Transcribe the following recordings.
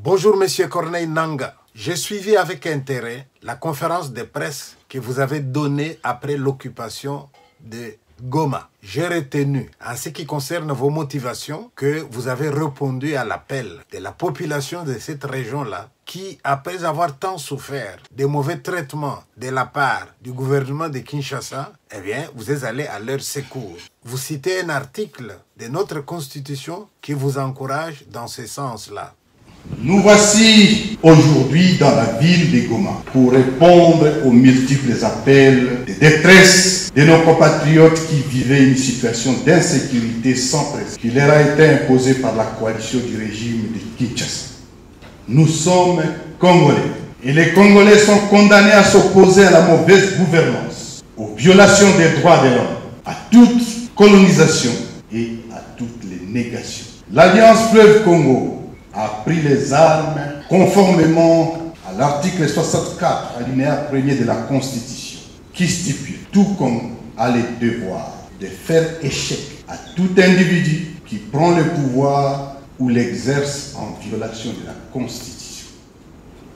Bonjour Monsieur Corneille Nangaa. J'ai suivi avec intérêt la conférence de presse que vous avez donnée après l'occupation de Goma. J'ai retenu, en ce qui concerne vos motivations, que vous avez répondu à l'appel de la population de cette région-là qui, après avoir tant souffert des mauvais traitements de la part du gouvernement de Kinshasa, eh bien, vous êtes allé à leur secours. Vous citez un article de notre Constitution qui vous encourage dans ce sens-là. Nous voici aujourd'hui dans la ville de Goma pour répondre aux multiples appels de détresse de nos compatriotes qui vivaient une situation d'insécurité sans précédent qui leur a été imposée par la coalition du régime de Kinshasa. Nous sommes Congolais et les Congolais sont condamnés à s'opposer à la mauvaise gouvernance, aux violations des droits de l'homme, à toute colonisation et à toutes les négations. L'Alliance Fleuve Congo a pris les armes conformément à l'article 64, alinéa 1er de la Constitution, qui stipule, tout comme a le devoir de faire échec à tout individu qui prend le pouvoir ou l'exerce en violation de la Constitution.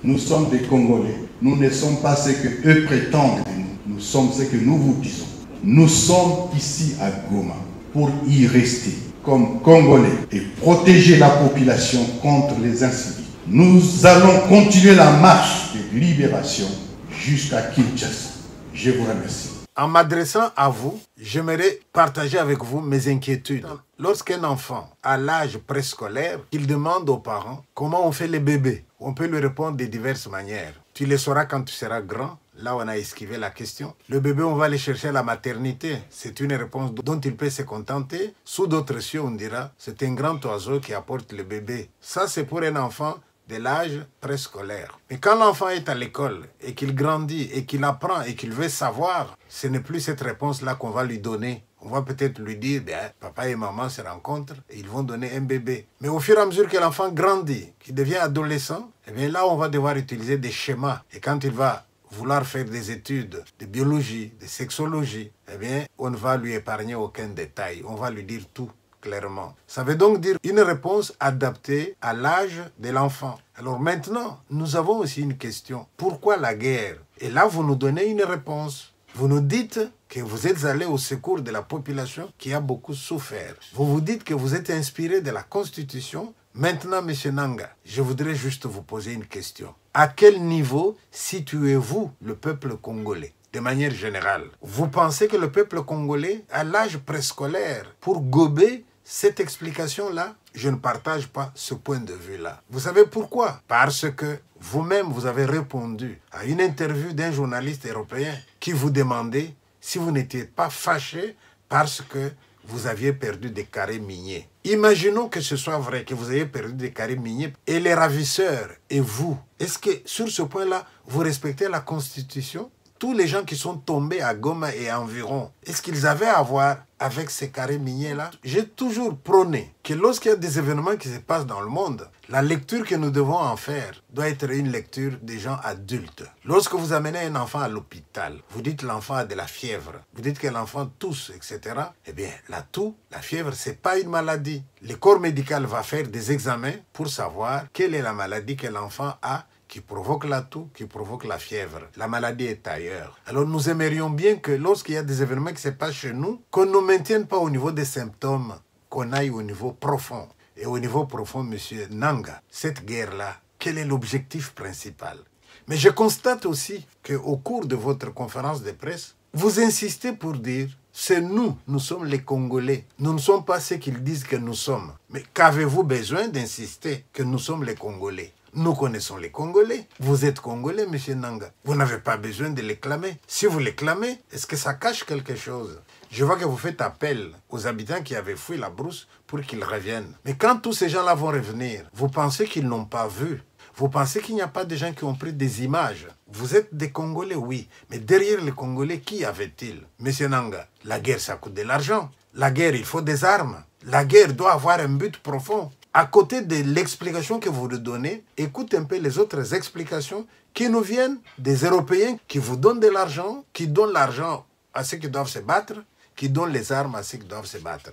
Nous sommes des Congolais. Nous ne sommes pas ce que eux prétendent de nous. Nous sommes ce que nous vous disons. Nous sommes ici à Goma pour y rester comme Congolais et protéger la population contre les incivils. Nous allons continuer la marche de libération jusqu'à Kinshasa. Je vous remercie. En m'adressant à vous, j'aimerais partager avec vous mes inquiétudes. Lorsqu'un enfant a l'âge préscolaire, il demande aux parents comment on fait les bébés. On peut lui répondre de diverses manières. Tu le sauras quand tu seras grand. Là, on a esquivé la question. Le bébé, on va aller chercher à la maternité. C'est une réponse dont il peut se contenter. Sous d'autres cieux, on dira, c'est un grand oiseau qui apporte le bébé. Ça, c'est pour un enfant de l'âge préscolaire. Mais quand l'enfant est à l'école et qu'il grandit et qu'il apprend et qu'il veut savoir, ce n'est plus cette réponse-là qu'on va lui donner. On va peut-être lui dire, papa et maman se rencontrent et ils vont donner un bébé. Mais au fur et à mesure que l'enfant grandit, qu'il devient adolescent, eh bien là, on va devoir utiliser des schémas. Et quand il va vouloir faire des études de biologie, de sexologie, eh bien, on ne va lui épargner aucun détail. On va lui dire tout clairement. Ça veut donc dire une réponse adaptée à l'âge de l'enfant. Alors maintenant, nous avons aussi une question. Pourquoi la guerre? Et là, vous nous donnez une réponse. Vous nous dites que vous êtes allé au secours de la population qui a beaucoup souffert. Vous vous dites que vous êtes inspiré de la Constitution. Maintenant, M. Nangaa, je voudrais juste vous poser une question. À quel niveau situez-vous le peuple congolais? De manière générale, vous pensez que le peuple congolais a l'âge préscolaire pour gober cette explication-là? Je ne partage pas ce point de vue-là. Vous savez pourquoi? Parce que vous-même, vous avez répondu à une interview d'un journaliste européen qui vous demandait si vous n'étiez pas fâché parce que vous aviez perdu des carrés miniers. Imaginons que ce soit vrai, que vous ayez perdu des carrés miniers et les ravisseurs et vous. Est-ce que sur ce point-là, vous respectez la Constitution? Tous les gens qui sont tombés à Goma et environ, est-ce qu'ils avaient à voir avec ces carrés miniers-là? J'ai toujours prôné que lorsqu'il y a des événements qui se passent dans le monde, la lecture que nous devons en faire doit être une lecture des gens adultes. Lorsque vous amenez un enfant à l'hôpital, vous dites l'enfant a de la fièvre, vous dites que l'enfant tousse, etc. Eh bien, la toux, la fièvre, ce n'est pas une maladie. Le corps médical va faire des examens pour savoir quelle est la maladie que l'enfant a qui provoque la toux, qui provoque la fièvre. La maladie est ailleurs. Alors nous aimerions bien que lorsqu'il y a des événements qui se passent chez nous, qu'on ne nous maintienne pas au niveau des symptômes, qu'on aille au niveau profond. Et au niveau profond, M. Nangaa, cette guerre-là, quel est l'objectif principal? Mais je constate aussi qu'au cours de votre conférence de presse, vous insistez pour dire, c'est nous, nous sommes les Congolais. Nous ne sommes pas ceux qu'ils disent que nous sommes. Mais qu'avez-vous besoin d'insister que nous sommes les Congolais? Nous connaissons les Congolais. Vous êtes Congolais, M. Nangaa. Vous n'avez pas besoin de les clamer. Si vous les clamez, est-ce que ça cache quelque chose? Je vois que vous faites appel aux habitants qui avaient fui la brousse pour qu'ils reviennent. Mais quand tous ces gens-là vont revenir, vous pensez qu'ils n'ont pas vu? Vous pensez qu'il n'y a pas de gens qui ont pris des images? Vous êtes des Congolais, oui. Mais derrière les Congolais, qui avait-il? M. Nangaa, la guerre, ça coûte de l'argent. La guerre, il faut des armes. La guerre doit avoir un but profond. À côté de l'explication que vous nous donnez, écoutez un peu les autres explications qui nous viennent des Européens qui vous donnent de l'argent, qui donnent l'argent à ceux qui doivent se battre, qui donnent les armes à ceux qui doivent se battre.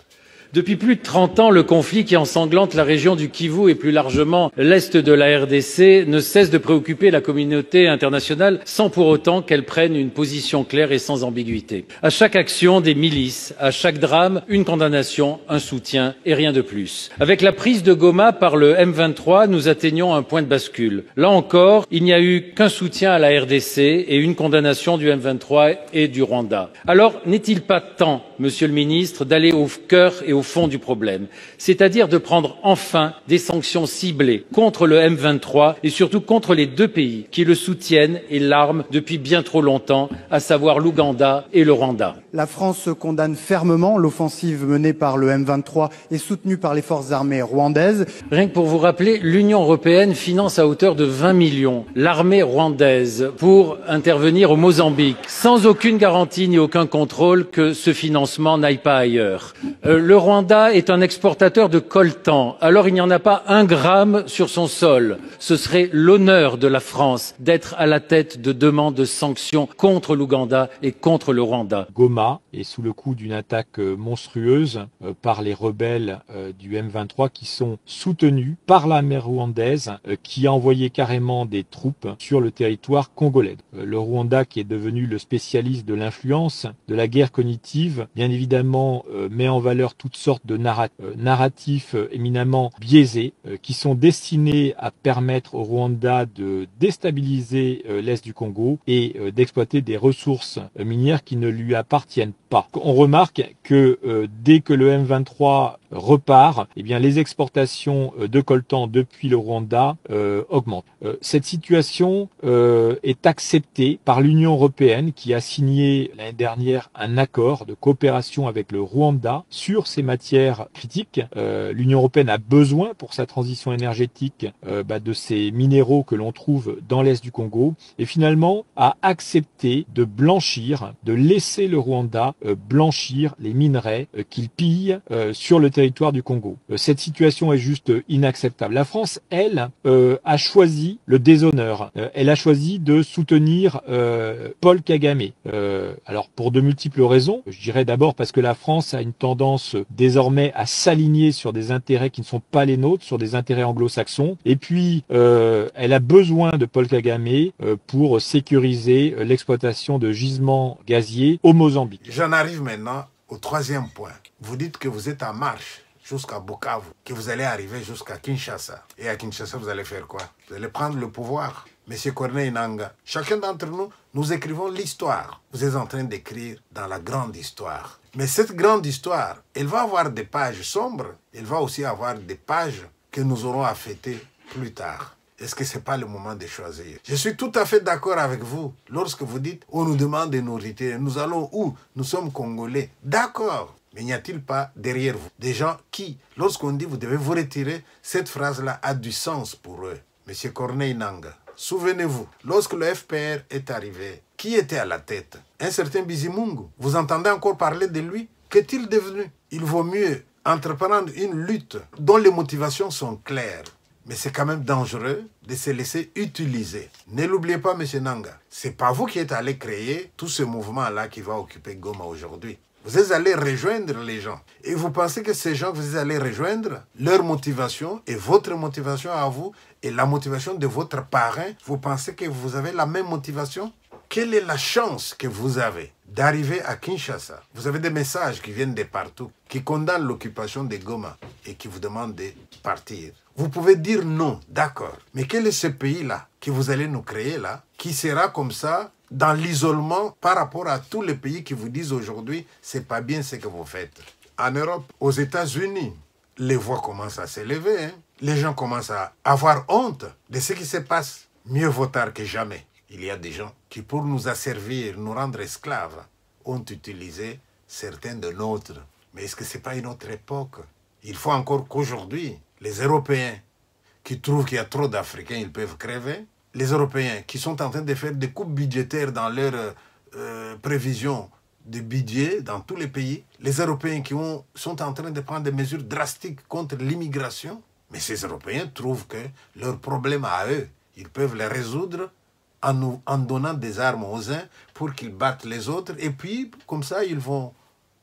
Depuis plus de 30 ans, le conflit qui ensanglante la région du Kivu et plus largement l'est de la RDC ne cesse de préoccuper la communauté internationale sans pour autant qu'elle prenne une position claire et sans ambiguïté. À chaque action des milices, à chaque drame, une condamnation, un soutien et rien de plus. Avec la prise de Goma par le M23, nous atteignons un point de bascule. Là encore, il n'y a eu qu'un soutien à la RDC et une condamnation du M23 et du Rwanda. Alors, n'est-il pas temps, Monsieur le Ministre, d'aller au cœur et au fond du problème, c'est-à-dire de prendre enfin des sanctions ciblées contre le M23 et surtout contre les deux pays qui le soutiennent et l'arment depuis bien trop longtemps, à savoir l'Ouganda et le Rwanda. La France condamne fermement l'offensive menée par le M23 et soutenue par les forces armées rwandaises. Rien que pour vous rappeler, l'Union européenne finance à hauteur de 20 millions l'armée rwandaise pour intervenir au Mozambique, sans aucune garantie ni aucun contrôle que ce financement n'aille pas ailleurs. Le Rwanda est un exportateur de coltan, alors il n'y en a pas un gramme sur son sol. Ce serait l'honneur de la France d'être à la tête de demandes de sanctions contre l'Ouganda et contre le Rwanda. Goma est sous le coup d'une attaque monstrueuse par les rebelles du M23 qui sont soutenus par l'armée rwandaise qui a envoyé carrément des troupes sur le territoire congolais. Le Rwanda, qui est devenu le spécialiste de l'influence, de la guerre cognitive, bien évidemment met en valeur toutes sortes de narratifs éminemment biaisés qui sont destinés à permettre au Rwanda de déstabiliser l'est du Congo et d'exploiter des ressources minières qui ne lui appartiennent pas. On remarque que dès que le M23 repart, eh bien les exportations de coltan depuis le Rwanda augmentent. Cette situation est acceptée par l'Union européenne qui a signé l'année dernière un accord de coopération avec le Rwanda sur ces matières critiques. L'Union européenne a besoin pour sa transition énergétique de ces minéraux que l'on trouve dans l'est du Congo et finalement a accepté de blanchir, de laisser le Rwanda blanchir les minerais qu'il pille sur le territoire du Congo. Cette situation est juste inacceptable. La France, elle, a choisi le déshonneur. Elle a choisi de soutenir Paul Kagame. Alors pour de multiples raisons. Je dirais d'abord parce que la France a une tendance désormais à s'aligner sur des intérêts qui ne sont pas les nôtres, sur des intérêts anglo-saxons. Et puis, elle a besoin de Paul Kagame pour sécuriser l'exploitation de gisements gaziers au Mozambique. J'en arrive maintenant au troisième point. Vous dites que vous êtes en marche jusqu'à Bukavu, que vous allez arriver jusqu'à Kinshasa. Et à Kinshasa, vous allez faire quoi? Vous allez prendre le pouvoir. Monsieur Corneille Nangaa, chacun d'entre nous, nous écrivons l'histoire. Vous êtes en train d'écrire dans la grande histoire. Mais cette grande histoire, elle va avoir des pages sombres. Elle va aussi avoir des pages que nous aurons à fêter plus tard. Est-ce que ce n'est pas le moment de choisir? Je suis tout à fait d'accord avec vous. Lorsque vous dites, on nous demande de nous retirer, nous allons où? Nous sommes Congolais. D'accord. Mais n'y a-t-il pas derrière vous des gens qui, lorsqu'on dit vous devez vous retirer, cette phrase-là a du sens pour eux? Monsieur Corneille Nangaa, souvenez-vous, lorsque le FPR est arrivé, qui était à la tête? Un certain Bizimungu. Vous entendez encore parler de lui? Qu'est-il devenu? Il vaut mieux entreprendre une lutte dont les motivations sont claires. Mais c'est quand même dangereux de se laisser utiliser. Ne l'oubliez pas, M. Nangaa. Ce n'est pas vous qui êtes allé créer tout ce mouvement-là qui va occuper Goma aujourd'hui. Vous êtes allé rejoindre les gens. Et vous pensez que ces gens que vous êtes allés rejoindre, leur motivation et votre motivation à vous et la motivation de votre parrain, vous pensez que vous avez la même motivation? Quelle est la chance que vous avez d'arriver à Kinshasa? Vous avez des messages qui viennent de partout, qui condamnent l'occupation de Goma et qui vous demandent de partir. Vous pouvez dire non, d'accord. Mais quel est ce pays-là que vous allez nous créer là, qui sera comme ça dans l'isolement par rapport à tous les pays qui vous disent aujourd'hui, c'est pas bien ce que vous faites. En Europe, aux États-Unis, les voix commencent à s'élever. Hein? Les gens commencent à avoir honte de ce qui se passe. Mieux vaut tard que jamais. Il y a des gens qui, pour nous asservir, nous rendre esclaves, ont utilisé certains de nôtres. Mais est-ce que ce n'est pas une autre époque? Il faut encore qu'aujourd'hui, les Européens qui trouvent qu'il y a trop d'Africains, ils peuvent crever. Les Européens qui sont en train de faire des coupes budgétaires dans leurs prévisions de budget dans tous les pays. Les Européens qui sont en train de prendre des mesures drastiques contre l'immigration. Mais ces Européens trouvent que leurs problèmes à eux, ils peuvent les résoudre en donnant des armes aux uns pour qu'ils battent les autres. Et puis, comme ça, ils vont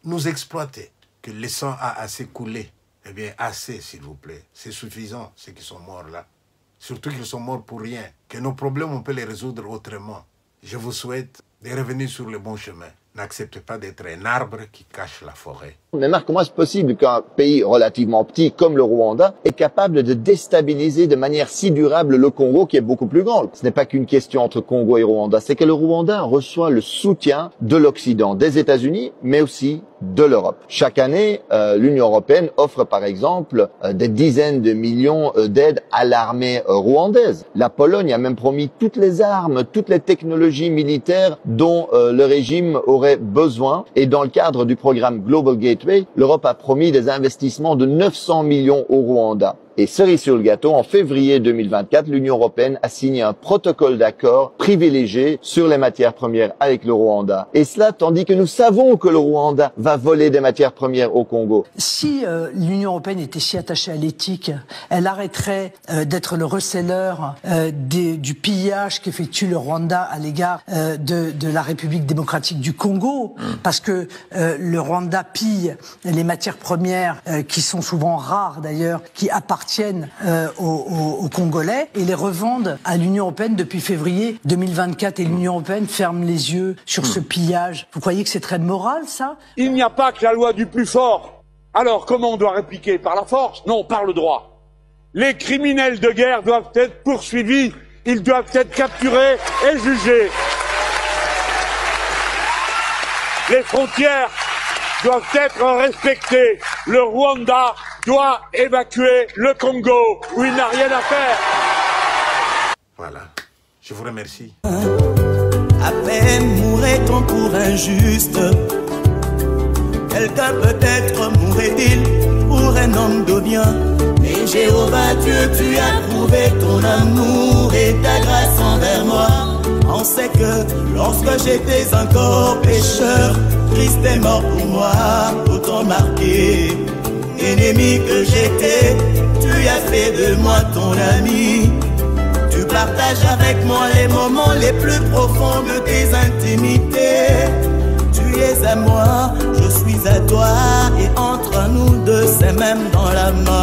nous exploiter. que le sang a assez coulé. Eh bien, assez, s'il vous plaît. C'est suffisant, ceux qui sont morts là. Surtout qu'ils sont morts pour rien. Que nos problèmes, on peut les résoudre autrement. Je vous souhaite de revenir sur le bon chemin. N'acceptez pas d'être un arbre qui cache la forêt. Mais Marc, comment est-ce possible qu'un pays relativement petit comme le Rwanda est capable de déstabiliser de manière si durable le Congo qui est beaucoup plus grand? Ce n'est pas qu'une question entre Congo et Rwanda, c'est que le Rwanda reçoit le soutien de l'Occident, des États-Unis, mais aussi de l'Europe. Chaque année, l'Union européenne offre par exemple des dizaines de millions d'aides à l'armée rwandaise. La Pologne a même promis toutes les armes, toutes les technologies militaires dont le régime aurait besoin. Et dans le cadre du programme Global Gateway, l'Europe a promis des investissements de 900 millions au Rwanda. Et cerise sur le gâteau, en février 2024, l'Union européenne a signé un protocole d'accord privilégié sur les matières premières avec le Rwanda. Et cela tandis que nous savons que le Rwanda va voler des matières premières au Congo. Si l'Union européenne était si attachée à l'éthique, elle arrêterait d'être le receleur du pillage qu'effectue le Rwanda à l'égard de la République démocratique du Congo, parce que le Rwanda pille les matières premières qui sont souvent rares d'ailleurs, qui appartiennent aux Congolais et les revendent à l'Union européenne depuis février 2024 et l'Union européenne ferme les yeux sur ce pillage. Vous croyez que c'est très moral, ça? Il n'y a pas que la loi du plus fort. Alors comment on doit répliquer? Par la force? Non, par le droit. Les criminels de guerre doivent être poursuivis, ils doivent être capturés et jugés. Les frontières doivent être respectées. Le Rwanda doit évacuer le Congo, où il n'a rien à faire. Voilà. Je vous remercie. À peine mourrait-on pour injuste. Quelqu'un peut-être mourrait-il pour un homme de bien. Mais Jéhovah Dieu, tu as prouvé ton amour et ta grâce envers moi. On sait que lorsque j'étais encore pécheur, Christ est mort pour moi, autant marqué. Ennemi que j'étais, tu as fait de moi ton ami. Tu partages avec moi les moments les plus profonds de tes intimités. Tu es à moi, je suis à toi, et entre nous deux c'est même dans la mort.